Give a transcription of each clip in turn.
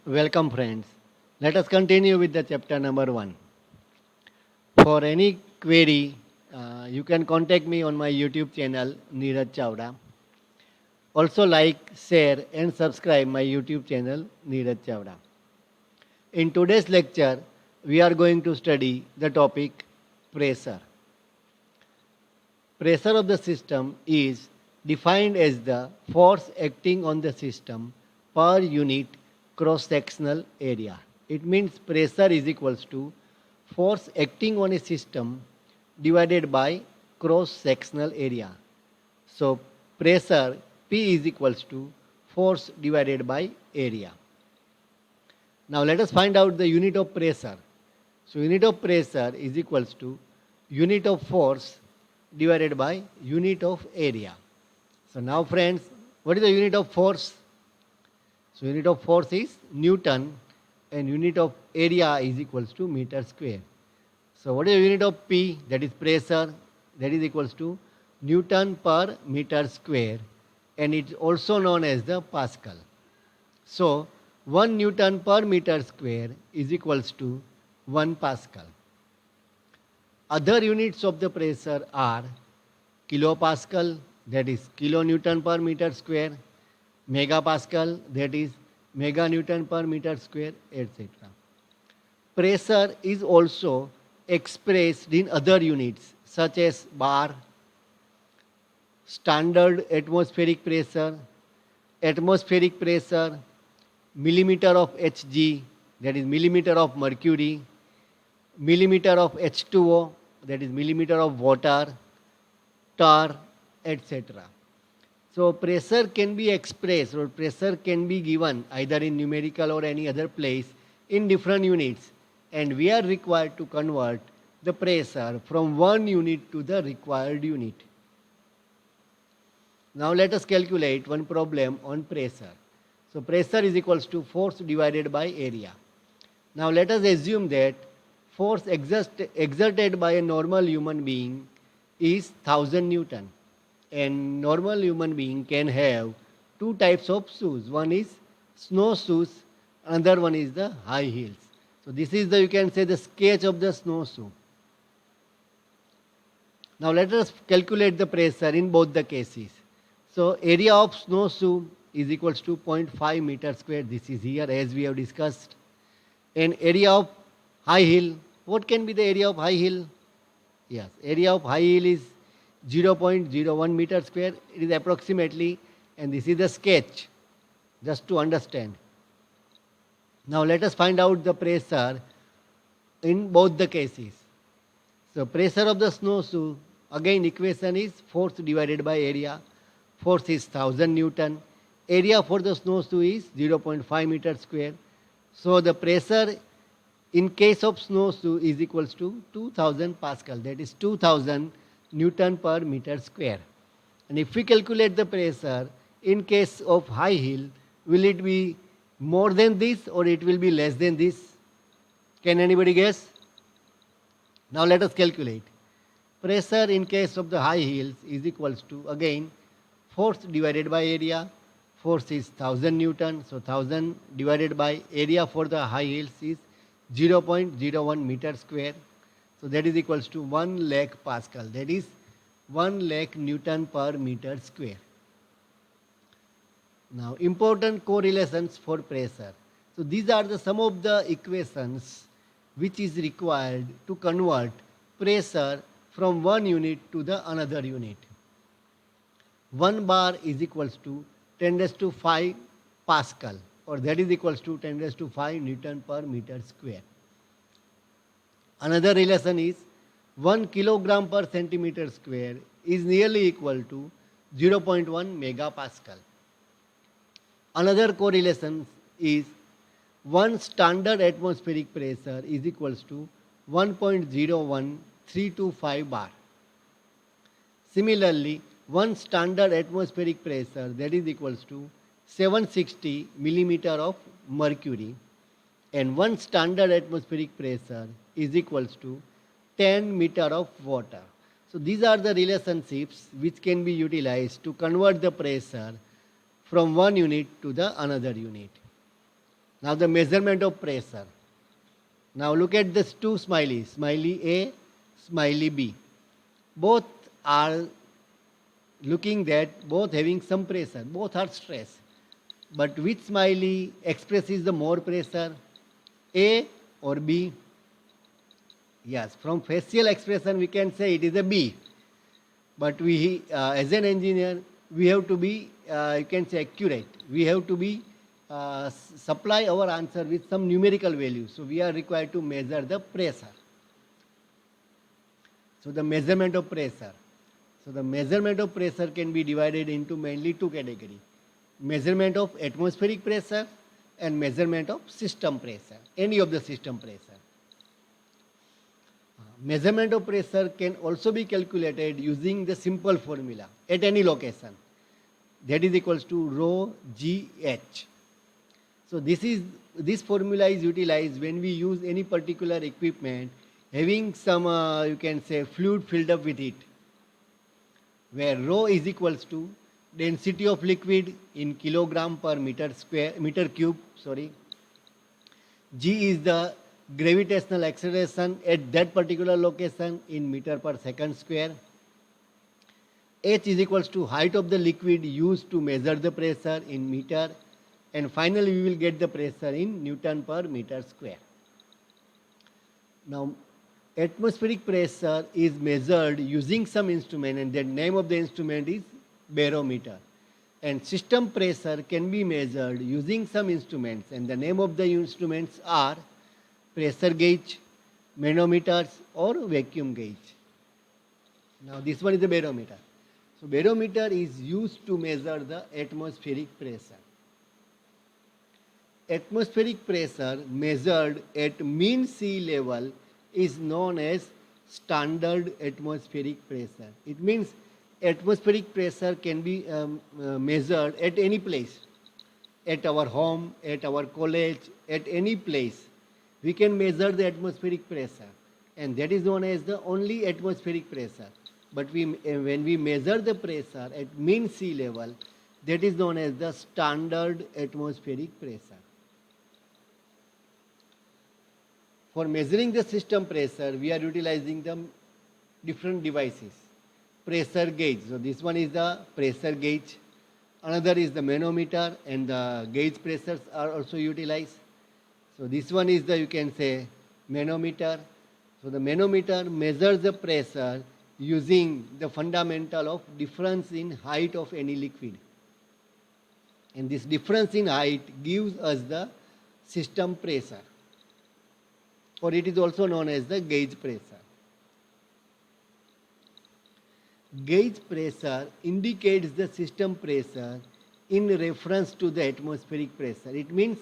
Welcome, friends. Let us continue with the chapter number 1. For any query, you can contact me on my YouTube channel, Neeraj Chavda. Also, like, share, and subscribe my YouTube channel, Neeraj Chavda. In today's lecture, we are going to study the topic pressure. Pressure of the system is defined as the force acting on the system per unit cross-sectional area. It means pressure is equals to force acting on a system divided by cross-sectional area. So pressure P is equals to force divided by area. Now let us find out the unit of pressure. So unit of pressure is equals to unit of force divided by unit of area. So now friends, what is the unit of force? So unit of force is Newton and unit of area is equals to meter square. So what is the unit of P? That is pressure. That is equals to Newton per meter square and it's also known as the Pascal. So 1 Newton per meter square is equals to 1 Pascal. Other units of the pressure are kilopascal, that is kilonewton per meter square, megapascal, that is meganewton per meter square, etc. Pressure is also expressed in other units such as bar, standard atmospheric pressure, millimeter of Hg, that is millimeter of mercury, millimeter of H2O, that is millimeter of water, tar, etc. So pressure can be expressed or pressure can be given either in numerical or any other place in different units and we are required to convert the pressure from one unit to the required unit. Now let us calculate one problem on pressure. So pressure is equals to force divided by area. Now let us assume that force exerted by a normal human being is 1000 Newton and normal human being can have two types of shoes. One is snow shoes, another one is the high heels. So this is the, you can say, the sketch of the snow shoe. Now let us calculate the pressure in both the cases. So area of snow shoe is equals to 0.5 meter square. This is here as we have discussed. And area of high heel, what can be the area of high heel? Yes, area of high heel is 0.01 meter square. It is approximately, and this is the sketch, just to understand. Now let us find out the pressure in both the cases. So pressure of the snow shoe, again equation is force divided by area. Force is 1000 Newton. Area for the snow shoe is 0.5 meter square. So the pressure in case of snow shoe is equals to 2000 Pascal. That is 2000 Newton per meter square. And if we calculate the pressure in case of high heel, will it be more than this or it will be less than this? Can anybody guess? Now let us calculate. Pressure in case of the high heels is equals to, again, force divided by area. Force is 1000 Newton. So 1000 divided by area for the high heels is 0.01 meter square. So that is equals to 1 lakh Pascal. That is 1 lakh Newton per meter square. Now important correlations for pressure. So these are the some of the equations which is required to convert pressure from one unit to the another unit. 1 bar is equals to 10 raised to 5 Pascal, or that is equals to 10 raised to 5 Newton per meter square. Another relation is 1 kilogram per centimeter square is nearly equal to 0.1 megapascal. Another correlation is 1 standard atmospheric pressure is equals to 1.01325 bar. Similarly, 1 standard atmospheric pressure, that is equals to 760 millimeter of mercury, and 1 standard atmospheric pressure is equals to 10 meter of water. So these are the relationships which can be utilized to convert the pressure from one unit to the another unit. Now the measurement of pressure. Now look at these two smileys, smiley A, smiley B. Both are looking that both having some pressure, both are stress. But which smiley expresses the more pressure, A or B? Yes, from facial expression we can say it is a B. But we, as an engineer, we have to be, you can say, accurate. We have to be supply our answer with some numerical value. So we are required to measure the pressure. So the measurement of pressure. So the measurement of pressure can be divided into mainly two categories. Measurement of atmospheric pressure and measurement of system pressure, any of the system pressure. Measurement of pressure can also be calculated using the simple formula at any location. That is equals to rho GH. So this formula is utilized when we use any particular equipment having some, you can say, fluid filled up with it, where rho is equals to density of liquid in kilogram per meter cube. G is the gravitational acceleration at that particular location in meter per second square. H is equals to height of the liquid used to measure the pressure in meter, and finally we will get the pressure in Newton per meter square. Now atmospheric pressure is measured using some instrument, and the name of the instrument is barometer. And system pressure can be measured using some instruments, and the name of the instruments are pressure gauge, manometers, or vacuum gauge. Now this one is the barometer. So barometer is used to measure the atmospheric pressure. Atmospheric pressure measured at mean sea level is known as standard atmospheric pressure. It means atmospheric pressure can be measured at any place, at our home, at our college, at any place. We can measure the atmospheric pressure, and that is known as the only atmospheric pressure. But when we measure the pressure at mean sea level, that is known as the standard atmospheric pressure. For measuring the system pressure, we are utilizing the different devices. Pressure gauge. So this one is the pressure gauge. Another is the manometer, and the gauge pressures are also utilized. So this one is the, you can say, manometer. So the manometer measures the pressure using the fundamental of difference in height of any liquid. And this difference in height gives us the system pressure, or it is also known as the gauge pressure. Gauge pressure indicates the system pressure in reference to the atmospheric pressure. It means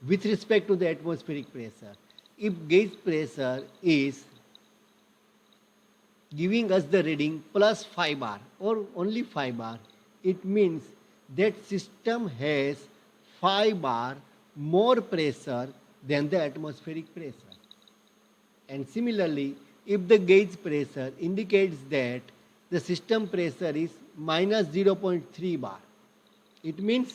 with respect to the atmospheric pressure. If gauge pressure is giving us the reading plus 5 bar or only 5 bar, it means that system has 5 bar more pressure than the atmospheric pressure. And similarly, if the gauge pressure indicates that the system pressure is minus 0.3 bar, it means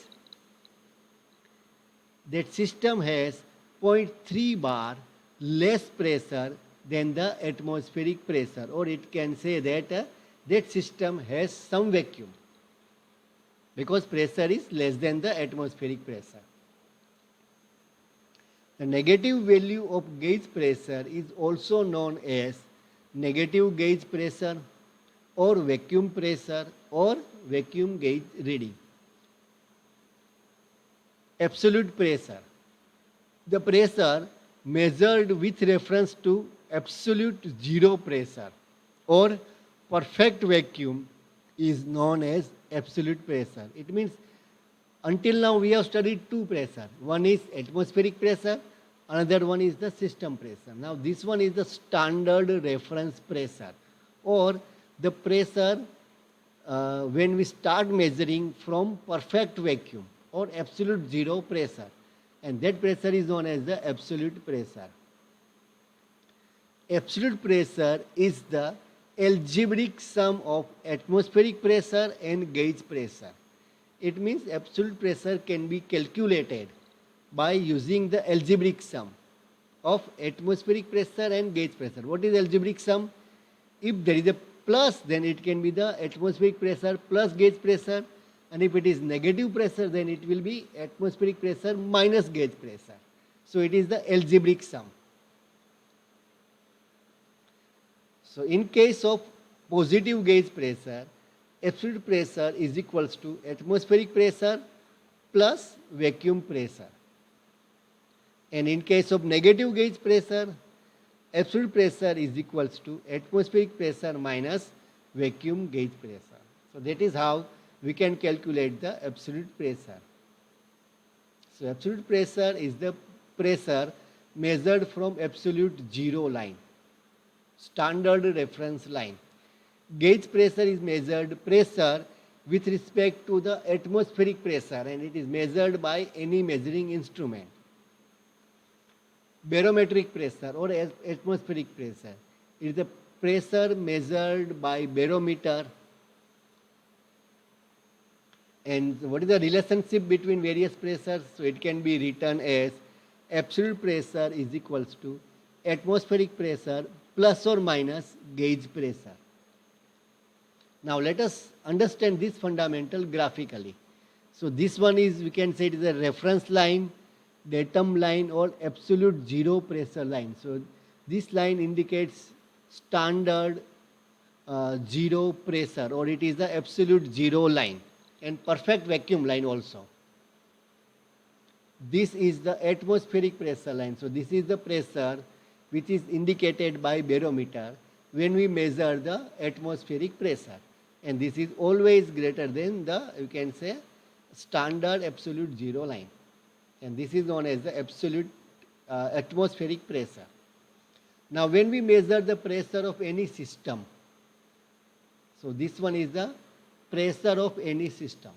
that system has 0.3 bar less pressure than the atmospheric pressure, or it can say that that system has some vacuum because pressure is less than the atmospheric pressure. The negative value of gauge pressure is also known as negative gauge pressure or vacuum pressure or vacuum gauge reading. Absolute pressure. The pressure measured with reference to absolute zero pressure or perfect vacuum is known as absolute pressure. It means until now we have studied two pressure. One is atmospheric pressure, another one is the system pressure. Now this one is the standard reference pressure, or the pressure when we start measuring from perfect vacuum or absolute zero pressure, and that pressure is known as the absolute pressure. Absolute pressure is the algebraic sum of atmospheric pressure and gauge pressure. It means absolute pressure can be calculated by using the algebraic sum of atmospheric pressure and gauge pressure. What is algebraic sum? If there is a plus, then it can be the atmospheric pressure plus gauge pressure, and if it is negative pressure, then it will be atmospheric pressure minus gauge pressure. So it is the algebraic sum. So in case of positive gauge pressure, absolute pressure is equals to atmospheric pressure plus vacuum pressure. And in case of negative gauge pressure, absolute pressure is equals to atmospheric pressure minus vacuum gauge pressure. So that is how we can calculate the absolute pressure. So absolute pressure is the pressure measured from absolute zero line, standard reference line. Gauge pressure is measured pressure with respect to the atmospheric pressure, and it is measured by any measuring instrument. Barometric pressure or atmospheric pressure is the pressure measured by barometer. And what is the relationship between various pressures? So it can be written as absolute pressure is equals to atmospheric pressure plus or minus gauge pressure. Now let us understand this fundamental graphically. So this one is, we can say it is a reference line, datum line, or absolute zero pressure line. So this line indicates standard zero pressure, or it is the absolute zero line, and perfect vacuum line also. This is the atmospheric pressure line. So this is the pressure which is indicated by barometer when we measure the atmospheric pressure, and this is always greater than the, you can say, standard absolute zero line, and this is known as the absolute atmospheric pressure. Now when we measure the pressure of any system, so this one is the pressure of any system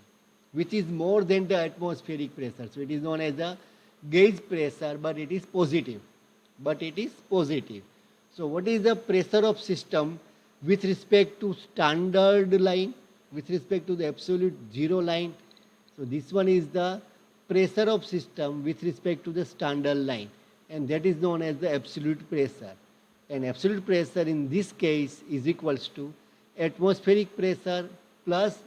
which is more than the atmospheric pressure. So it is known as the gauge pressure, but it is positive. So what is the pressure of system with respect to standard line, with respect to the absolute zero line? So this one is the pressure of system with respect to the standard line, and that is known as the absolute pressure. And absolute pressure in this case is equals to atmospheric pressure plus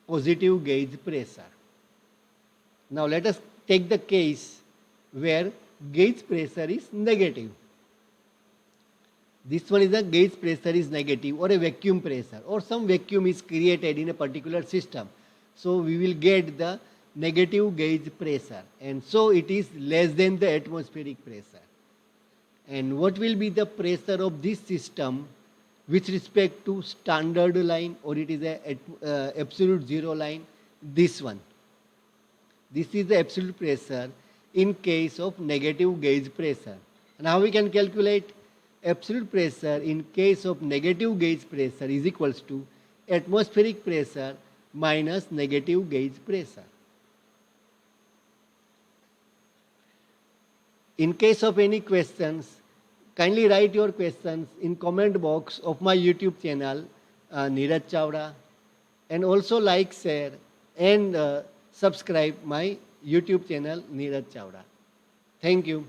positive gauge pressure. Now let us take the case where gauge pressure is negative. This one is the gauge pressure is negative, or a vacuum pressure, or some vacuum is created in a particular system. So we will get the negative gauge pressure, and so it is less than the atmospheric pressure. And what will be the pressure of this system with respect to standard line, or it is a absolute zero line? This one. This is the absolute pressure in case of negative gauge pressure. Now we can calculate absolute pressure in case of negative gauge pressure is equals to atmospheric pressure minus negative gauge pressure. In case of any questions, kindly write your questions in comment box of my YouTube channel, Neeraj Chavda, and also like, share, and subscribe my YouTube channel, Neeraj Chavda. Thank you.